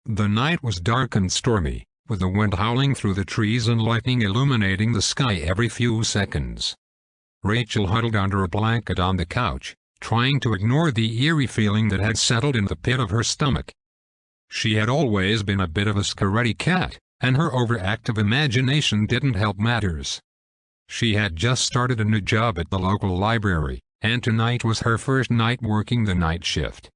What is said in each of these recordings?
The night was dark and stormy, with the wind howling through the trees and lightning illuminating the sky every few seconds. Rachel huddled under a blanket on the couch, trying to ignore the eerie feeling that had settled in the pit of her stomach. She had always been a bit of a scaredy cat, and her overactive imagination didn't help matters. She had just started a new job at the local library, and tonight was her first night working the night shift.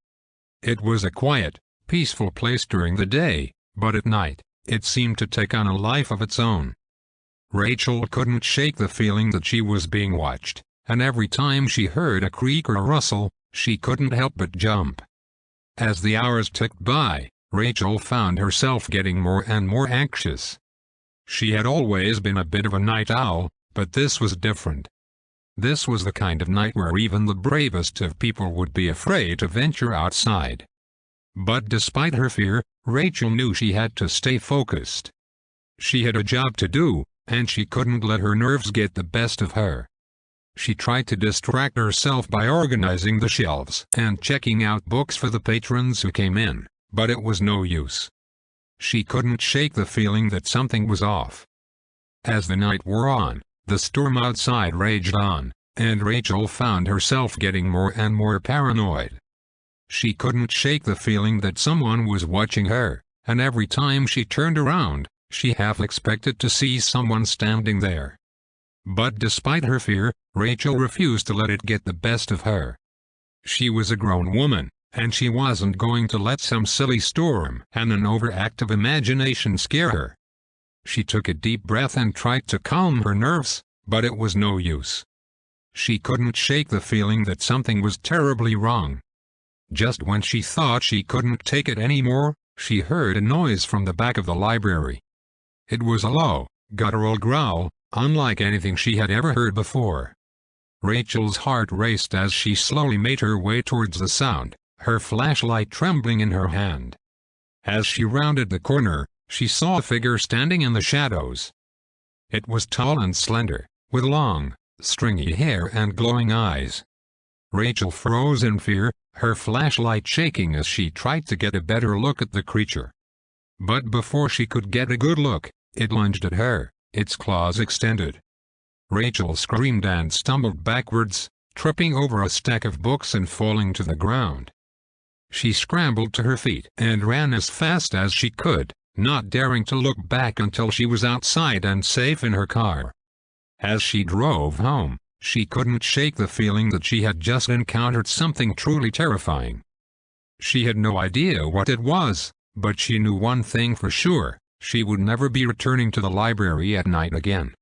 It was a quiet, peaceful place during the day, but at night, it seemed to take on a life of its own. Rachel couldn't shake the feeling that she was being watched, and every time she heard a creak or a rustle, she couldn't help but jump. As the hours ticked by, Rachel found herself getting more and more anxious. She had always been a bit of a night owl, but this was different. This was the kind of night where even the bravest of people would be afraid to venture outside. But despite her fear, Rachel knew she had to stay focused. She had a job to do, and she couldn't let her nerves get the best of her. She tried to distract herself by organizing the shelves and checking out books for the patrons who came in, but it was no use. She couldn't shake the feeling that something was off. As the night wore on, the storm outside raged on, and Rachel found herself getting more and more paranoid. She couldn't shake the feeling that someone was watching her, and every time she turned around, she half expected to see someone standing there. But despite her fear, Rachel refused to let it get the best of her. She was a grown woman, and she wasn't going to let some silly storm and an overactive imagination scare her. She took a deep breath and tried to calm her nerves, but it was no use. She couldn't shake the feeling that something was terribly wrong. Just when she thought she couldn't take it anymore, she heard a noise from the back of the library. It was a low, guttural growl, unlike anything she had ever heard before. Rachel's heart raced as she slowly made her way towards the sound, her flashlight trembling in her hand. As she rounded the corner, she saw a figure standing in the shadows. It was tall and slender, with long, stringy hair and glowing eyes. Rachel froze in fear, her flashlight shaking as she tried to get a better look at the creature. But before she could get a good look, it lunged at her, its claws extended. Rachel screamed and stumbled backwards, tripping over a stack of books and falling to the ground. She scrambled to her feet and ran as fast as she could, not daring to look back until she was outside and safe in her car. As she drove home, she couldn't shake the feeling that she had just encountered something truly terrifying. She had no idea what it was, but she knew one thing for sure: she would never be returning to the library at night again.